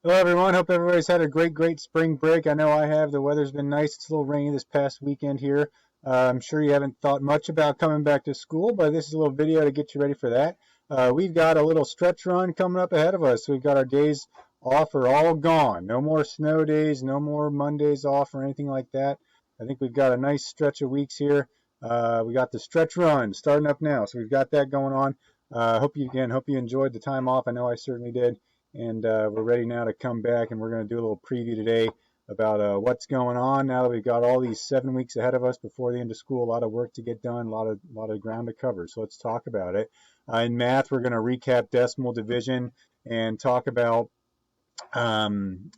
Hello, everyone. Hope everybody's had a great spring break. I know I have. The weather's been nice. It's a little rainy this past weekend here. I'm sure you haven't thought much about coming back to school, but this is a little video to get you ready for that. We've got a little stretch run coming up ahead of us. We've got our days off are all gone. No more snow days, no more Mondays off or anything like that. I think we've got a nice stretch of weeks here. We got the stretch run starting up now, so we've got that going on. Hope you enjoyed the time off. I know I certainly did. And we're ready now to come back, and we're going to do a little preview today about what's going on now that we've got all these 7 weeks ahead of us before the end of school. A lot of work to get done, a lot of ground to cover. So let's talk about it. In math, we're going to recap decimal division and talk about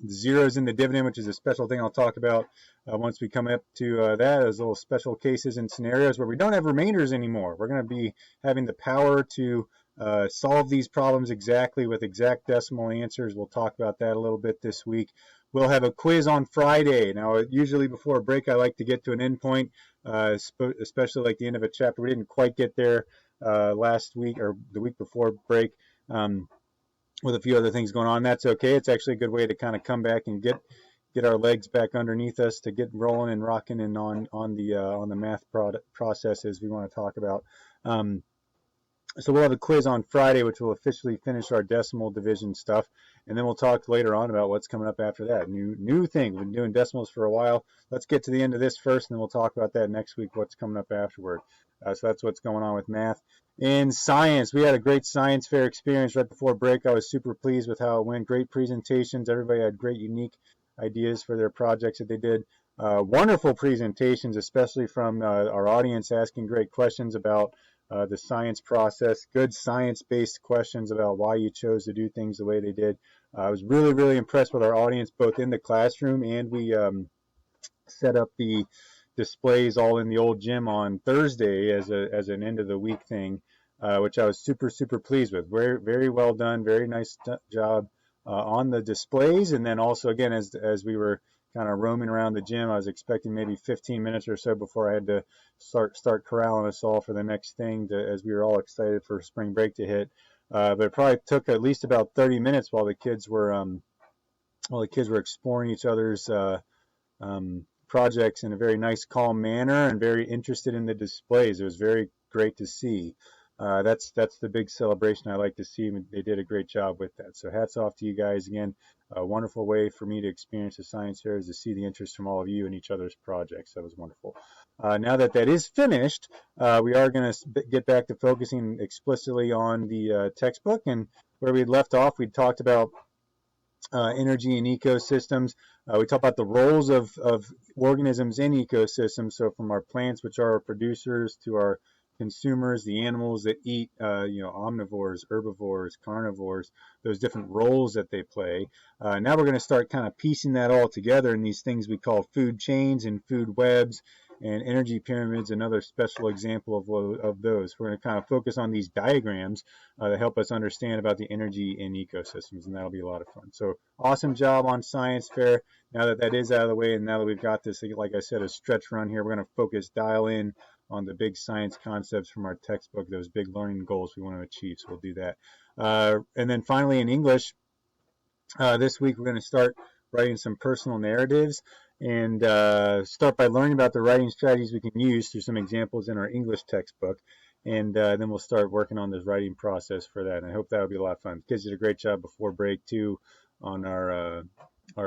zeros in the dividend, which is a special thing I'll talk about once we come up to that, as little special cases and scenarios where we don't have remainders anymore. We're going to be having the power to solve these problems exactly with exact decimal answers. We'll talk about that a little bit this week. We'll have a quiz on Friday. Now, usually before a break, I like to get to an end point, especially like the end of a chapter. We didn't quite get there last week or the week before break. With a few other things going on. That's okay. It's actually a good way to kind of come back and get our legs back underneath us to get rolling and rocking and on the math processes we want to talk about. So we'll have a quiz on Friday, which will officially finish our decimal division stuff, and then we'll talk later on about what's coming up after that. New thing. We've been doing decimals for a while. Let's get to the end of this first, and then we'll talk about that next week, what's coming up afterward. So that's what's going on with math. In science, we had a great science fair experience right before break. I was super pleased with how it went. Great presentations. Everybody had great, unique ideas for their projects that they did. Wonderful presentations, especially from our audience asking great questions about the science process, good science-based questions about why you chose to do things the way they did. I was really impressed with our audience, both in the classroom, and we set up the displays all in the old gym on Thursday as an end of the week thing, which I was super pleased with. Very well done, very nice job on the displays, and then also again as we were kind of roaming around the gym, I was expecting maybe 15 minutes or so before I had to start corralling us all for the next thing, as we were all excited for spring break to hit. But it probably took at least about 30 minutes while the kids were exploring each other's projects in a very nice, calm manner and very interested in the displays. It was very great to see. That's the big celebration I like to see. They did a great job with that. So hats off to you guys again. A wonderful way for me to experience the science fair is to see the interest from all of you in each other's projects. That was wonderful. Now that is finished, we are going to get back to focusing explicitly on the textbook. And where we left off, we talked about energy and ecosystems. We talked about the roles of organisms in ecosystems. So from our plants, which are our producers, to our consumers, the animals that eat, omnivores, herbivores, carnivores, those different roles that they play. Now we're going to start kind of piecing that all together in these things we call food chains and food webs, and energy pyramids, another special example of those. We're going to kind of focus on these diagrams that help us understand about the energy in ecosystems, and that'll be a lot of fun. So awesome job on science fair. Now that is out of the way, and now that we've got this, like I said, a stretch run here, we're going to dial in on the big science concepts from our textbook, those big learning goals we want to achieve. So we'll do that. And then finally in English, this week we're going to start writing some personal narratives and start by learning about the writing strategies we can use through some examples in our English textbook. And then we'll start working on this writing process for that. And I hope that'll be a lot of fun. The kids did a great job before break too on our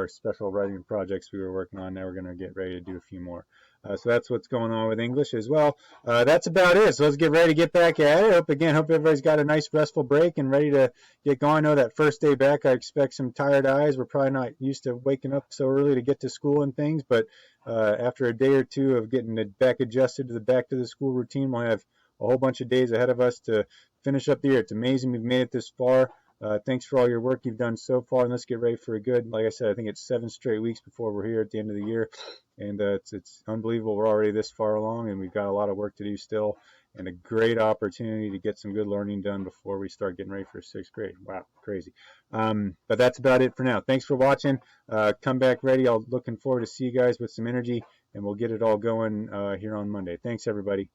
special writing projects we were working on. Now we're going to get ready to do a few more. So that's what's going on with English as well. That's about it. So let's get ready to get back at it. Hope everybody's got a nice restful break and ready to get going. I know that first day back, I expect some tired eyes. We're probably not used to waking up so early to get to school and things, but after a day or two of getting back adjusted to the school routine, we'll have a whole bunch of days ahead of us to finish up the year. It's amazing we've made it this far. Thanks for all your work you've done so far, and let's get ready for a good, like I said, I think it's 7 straight weeks before we're here at the end of the year, and it's unbelievable we're already this far along, and we've got a lot of work to do still, and a great opportunity to get some good learning done before we start getting ready for 6th grade. Wow, crazy. But that's about it for now. Thanks for watching. Come back ready. I'm looking forward to see you guys with some energy, and we'll get it all going here on Monday. Thanks, everybody.